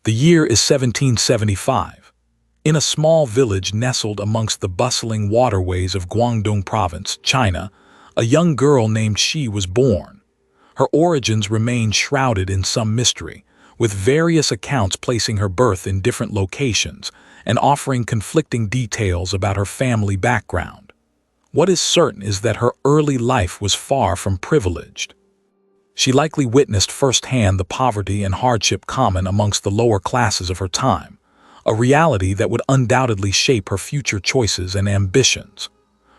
The year is 1775. In a small village nestled amongst the bustling waterways of Guangdong province, China, a young girl named Shih was born. Her origins remain shrouded in some mystery, with various accounts placing her birth in different locations and offering conflicting details about her family background. What is certain is that her early life was far from privileged. She likely witnessed firsthand the poverty and hardship common amongst the lower classes of her time, a reality that would undoubtedly shape her future choices and ambitions.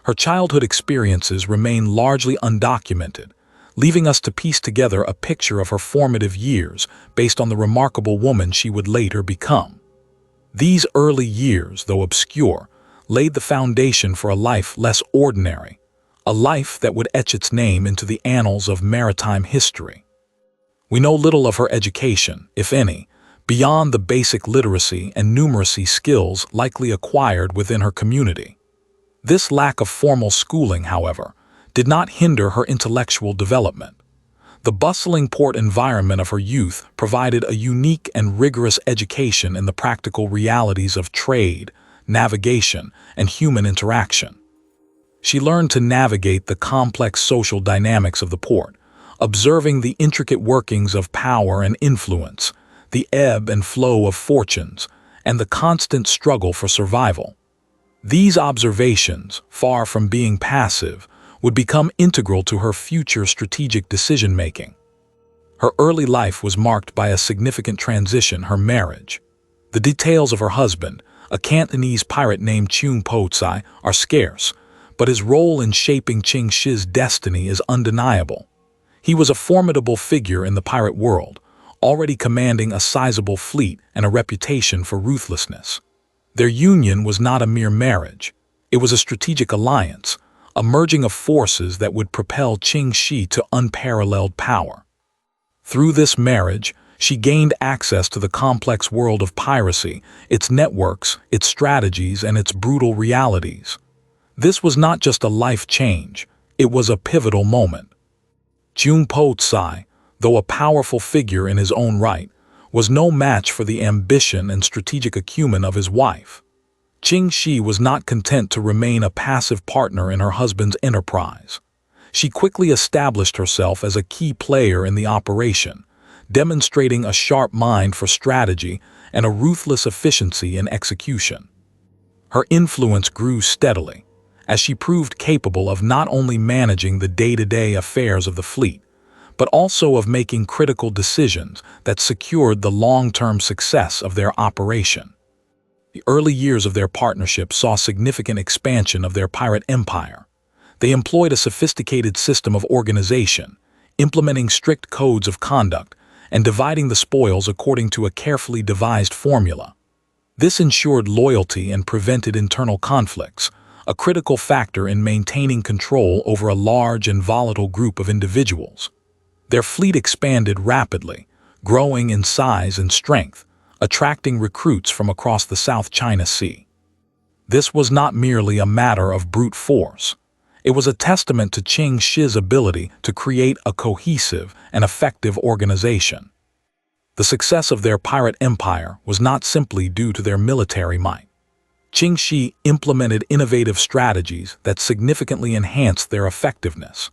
Her childhood experiences remain largely undocumented, leaving us to piece together a picture of her formative years based on the remarkable woman she would later become. These early years, though obscure, laid the foundation for a life less ordinary, a life that would etch its name into the annals of maritime history. We know little of her education, if any, beyond the basic literacy and numeracy skills likely acquired within her community. This lack of formal schooling, however, did not hinder her intellectual development. The bustling port environment of her youth provided a unique and rigorous education in the practical realities of trade, navigation, and human interaction. She learned to navigate the complex social dynamics of the port, observing the intricate workings of power and influence, the ebb and flow of fortunes, and the constant struggle for survival. These observations, far from being passive, would become integral to her future strategic decision-making. Her early life was marked by a significant transition: her marriage. The details of her husband, a Cantonese pirate named Cheung Po Tsai, are scarce, but his role in shaping Ching Shih's destiny is undeniable. He was a formidable figure in the pirate world, already commanding a sizable fleet and a reputation for ruthlessness. Their union was not a mere marriage. It was a strategic alliance, a merging of forces that would propel Ching Shih to unparalleled power. Through this marriage, she gained access to the complex world of piracy, its networks, its strategies, and its brutal realities. This was not just a life change, it was a pivotal moment. Cheung Po Tsai, though a powerful figure in his own right, was no match for the ambition and strategic acumen of his wife. Ching Shih was not content to remain a passive partner in her husband's enterprise. She quickly established herself as a key player in the operation, demonstrating a sharp mind for strategy and a ruthless efficiency in execution. Her influence grew steadily, as she proved capable of not only managing the day-to-day affairs of the fleet, but also of making critical decisions that secured the long-term success of their operation. The early years of their partnership saw significant expansion of their pirate empire. They employed a sophisticated system of organization, implementing strict codes of conduct and dividing the spoils according to a carefully devised formula. This ensured loyalty and prevented internal conflicts, a critical factor in maintaining control over a large and volatile group of individuals. Their fleet expanded rapidly, growing in size and strength, attracting recruits from across the South China Sea. This was not merely a matter of brute force. It was a testament to Ching Shih's ability to create a cohesive and effective organization. The success of their pirate empire was not simply due to their military might. Ching Shih implemented innovative strategies that significantly enhanced their effectiveness.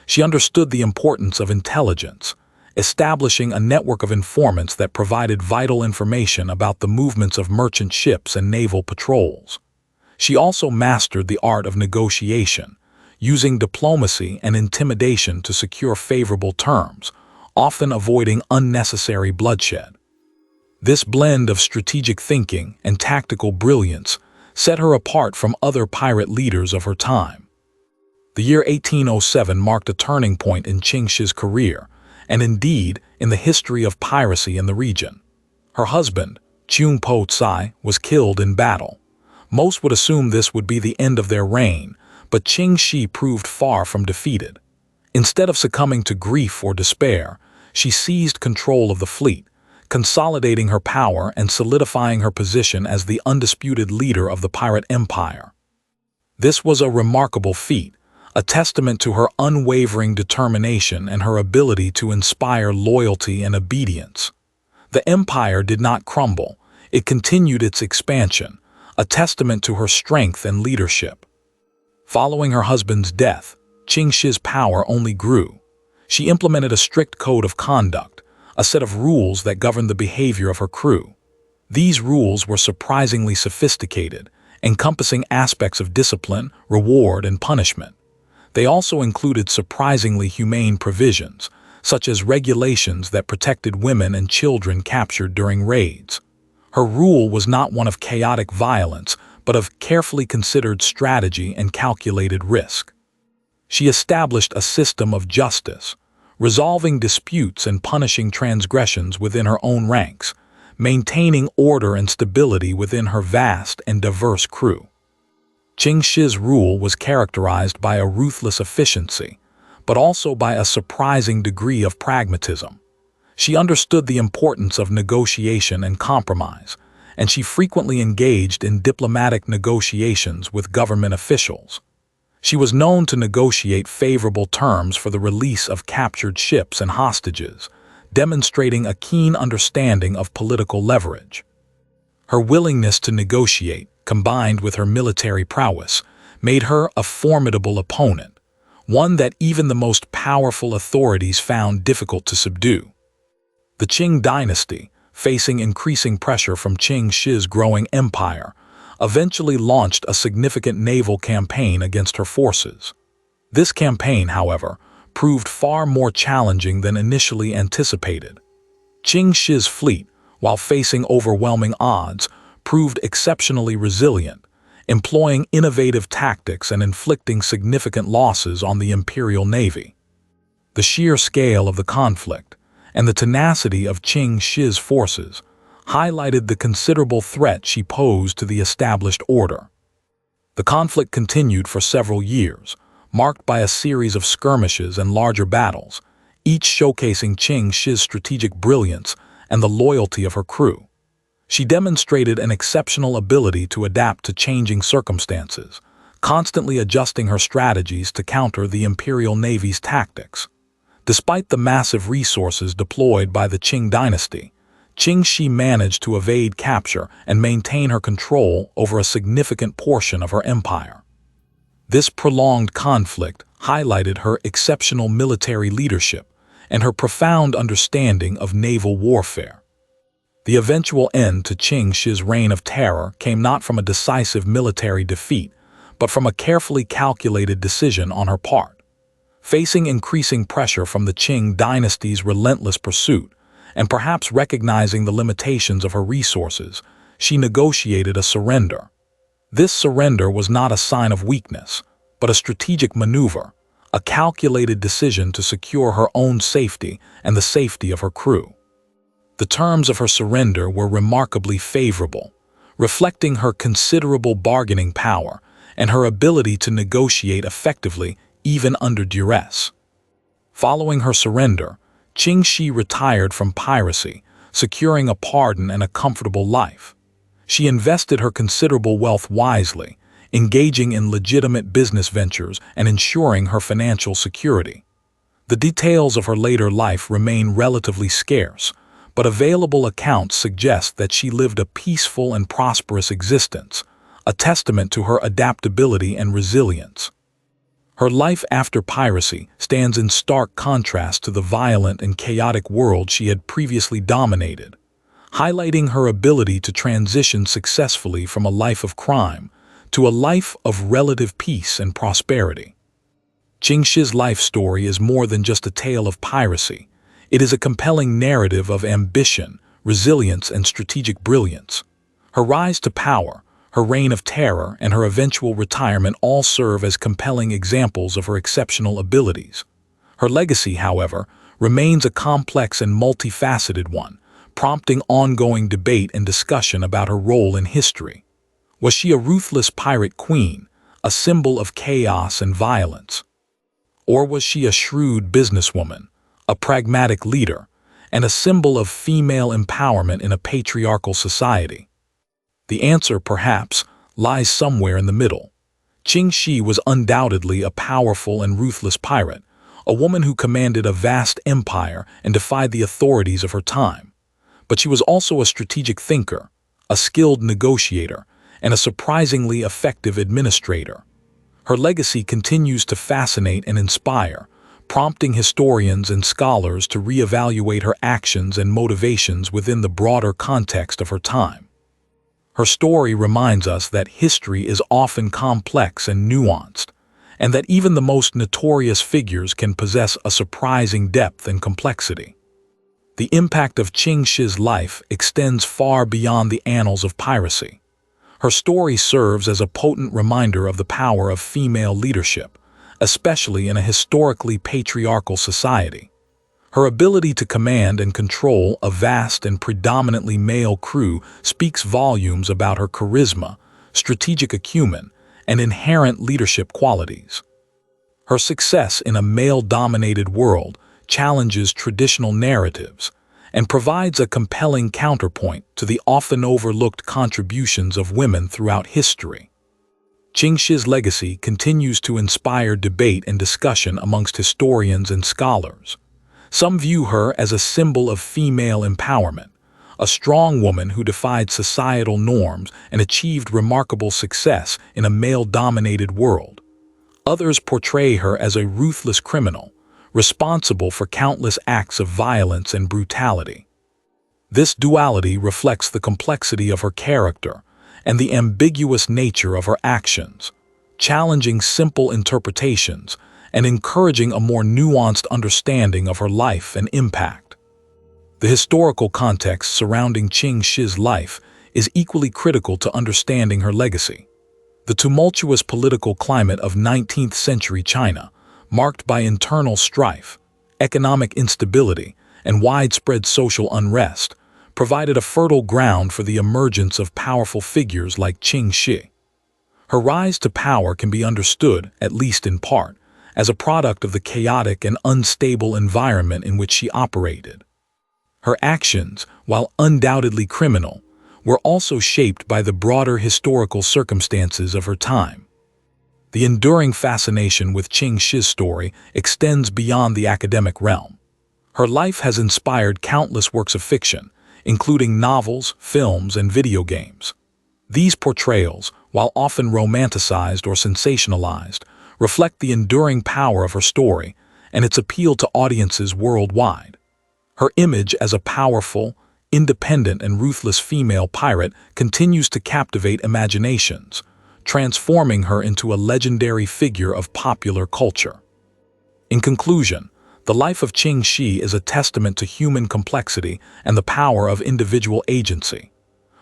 She understood the importance of intelligence, establishing a network of informants that provided vital information about the movements of merchant ships and naval patrols. She also mastered the art of negotiation, using diplomacy and intimidation to secure favorable terms, often avoiding unnecessary bloodshed. This blend of strategic thinking and tactical brilliance set her apart from other pirate leaders of her time. The year 1807 marked a turning point in Ching Shih's career, and indeed in the history of piracy in the region. Her husband, Cheung Po Tsai, was killed in battle. Most would assume this would be the end of their reign, but Ching Shih proved far from defeated. Instead of succumbing to grief or despair, she seized control of the fleet, consolidating her power and solidifying her position as the undisputed leader of the pirate empire. This was a remarkable feat, a testament to her unwavering determination and her ability to inspire loyalty and obedience. The empire did not crumble. It continued its expansion, a testament to her strength and leadership. Following her husband's death, Ching Shih's power only grew. She implemented a strict code of conduct, a set of rules that governed the behavior of her crew. These rules were surprisingly sophisticated, encompassing aspects of discipline, reward, and punishment. They also included surprisingly humane provisions, such as regulations that protected women and children captured during raids. Her rule was not one of chaotic violence, but of carefully considered strategy and calculated risk. She established a system of justice, resolving disputes and punishing transgressions within her own ranks, maintaining order and stability within her vast and diverse crew. Ching Shih's rule was characterized by a ruthless efficiency, but also by a surprising degree of pragmatism. She understood the importance of negotiation and compromise, and she frequently engaged in diplomatic negotiations with government officials. She was known to negotiate favorable terms for the release of captured ships and hostages, demonstrating a keen understanding of political leverage. Her willingness to negotiate, combined with her military prowess, made her a formidable opponent, one that even the most powerful authorities found difficult to subdue. The Qing dynasty, facing increasing pressure from Ching Shih's growing empire, eventually launched a significant naval campaign against her forces. This campaign, however, proved far more challenging than initially anticipated. Ching Shih's fleet, while facing overwhelming odds, proved exceptionally resilient, employing innovative tactics and inflicting significant losses on the Imperial Navy. The sheer scale of the conflict and the tenacity of Ching Shih's forces highlighted the considerable threat she posed to the established order. The conflict continued for several years, marked by a series of skirmishes and larger battles, each showcasing Ching Shih's strategic brilliance and the loyalty of her crew. She demonstrated an exceptional ability to adapt to changing circumstances, constantly adjusting her strategies to counter the Imperial Navy's tactics. Despite the massive resources deployed by the Qing dynasty, Ching Shih managed to evade capture and maintain her control over a significant portion of her empire. This prolonged conflict highlighted her exceptional military leadership and her profound understanding of naval warfare. The eventual end to Ching Shih's reign of terror came not from a decisive military defeat, but from a carefully calculated decision on her part. Facing increasing pressure from the Qing dynasty's relentless pursuit, and perhaps recognizing the limitations of her resources, she negotiated a surrender. This surrender was not a sign of weakness, but a strategic maneuver, a calculated decision to secure her own safety and the safety of her crew. The terms of her surrender were remarkably favorable, reflecting her considerable bargaining power and her ability to negotiate effectively even under duress. Following her surrender, Ching Shih retired from piracy, securing a pardon and a comfortable life. She invested her considerable wealth wisely, engaging in legitimate business ventures and ensuring her financial security. The details of her later life remain relatively scarce, but available accounts suggest that she lived a peaceful and prosperous existence, a testament to her adaptability and resilience. Her life after piracy stands in stark contrast to the violent and chaotic world she had previously dominated, highlighting her ability to transition successfully from a life of crime to a life of relative peace and prosperity. Ching Shih's life story is more than just a tale of piracy. It is a compelling narrative of ambition, resilience, and strategic brilliance. Her rise to power, her reign of terror, and her eventual retirement all serve as compelling examples of her exceptional abilities. Her legacy, however, remains a complex and multifaceted one, prompting ongoing debate and discussion about her role in history. Was she a ruthless pirate queen, a symbol of chaos and violence? Or was she a shrewd businesswoman, a pragmatic leader, and a symbol of female empowerment in a patriarchal society? The answer, perhaps, lies somewhere in the middle. Ching Shih was undoubtedly a powerful and ruthless pirate, a woman who commanded a vast empire and defied the authorities of her time. but she was also a strategic thinker, a skilled negotiator, and a surprisingly effective administrator. Her legacy continues to fascinate and inspire, prompting historians and scholars to reevaluate her actions and motivations within the broader context of her time. Her story reminds us that history is often complex and nuanced, and that even the most notorious figures can possess a surprising depth and complexity. The impact of Ching Shih's life extends far beyond the annals of piracy. Her story serves as a potent reminder of the power of female leadership, especially in a historically patriarchal society. Her ability to command and control a vast and predominantly male crew speaks volumes about her charisma, strategic acumen, and inherent leadership qualities. Her success in a male-dominated world challenges traditional narratives and provides a compelling counterpoint to the often overlooked contributions of women throughout history. Ching Shih's legacy continues to inspire debate and discussion amongst historians and scholars. Some view her as a symbol of female empowerment, a strong woman who defied societal norms and achieved remarkable success in a male-dominated world. Others portray her as a ruthless criminal, responsible for countless acts of violence and brutality. This duality reflects the complexity of her character and the ambiguous nature of her actions, challenging simple interpretations and encouraging a more nuanced understanding of her life and impact. The historical context surrounding Ching Shih's life is equally critical to understanding her legacy. The tumultuous political climate of 19th-century China, marked by internal strife, economic instability, and widespread social unrest, provided a fertile ground for the emergence of powerful figures like Ching Shih. Her rise to power can be understood, at least in part, as a product of the chaotic and unstable environment in which she operated. Her actions, while undoubtedly criminal, were also shaped by the broader historical circumstances of her time. The enduring fascination with Ching Shih's story extends beyond the academic realm. Her life has inspired countless works of fiction, including novels, films, and video games. These portrayals, while often romanticized or sensationalized, reflect the enduring power of her story and its appeal to audiences worldwide. Her image as a powerful, independent, and ruthless female pirate continues to captivate imaginations, transforming her into a legendary figure of popular culture. In conclusion, the life of Ching Shih is a testament to human complexity and the power of individual agency.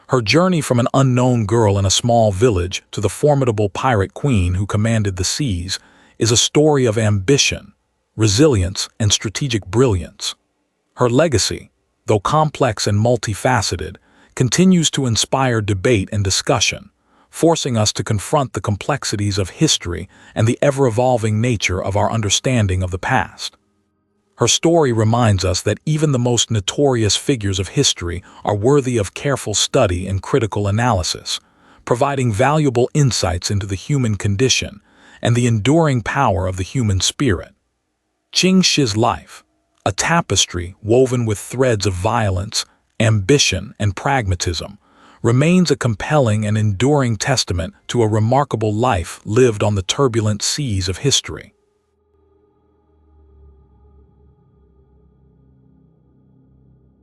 Her journey from an unknown girl in a small village to the formidable pirate queen who commanded the seas is a story of ambition, resilience, and strategic brilliance. Her legacy, though complex and multifaceted, continues to inspire debate and discussion, forcing us to confront the complexities of history and the ever-evolving nature of our understanding of the past. Her story reminds us that even the most notorious figures of history are worthy of careful study and critical analysis, providing valuable insights into the human condition and the enduring power of the human spirit. Ching Shih's life, a tapestry woven with threads of violence, ambition, and pragmatism, remains a compelling and enduring testament to a remarkable life lived on the turbulent seas of history.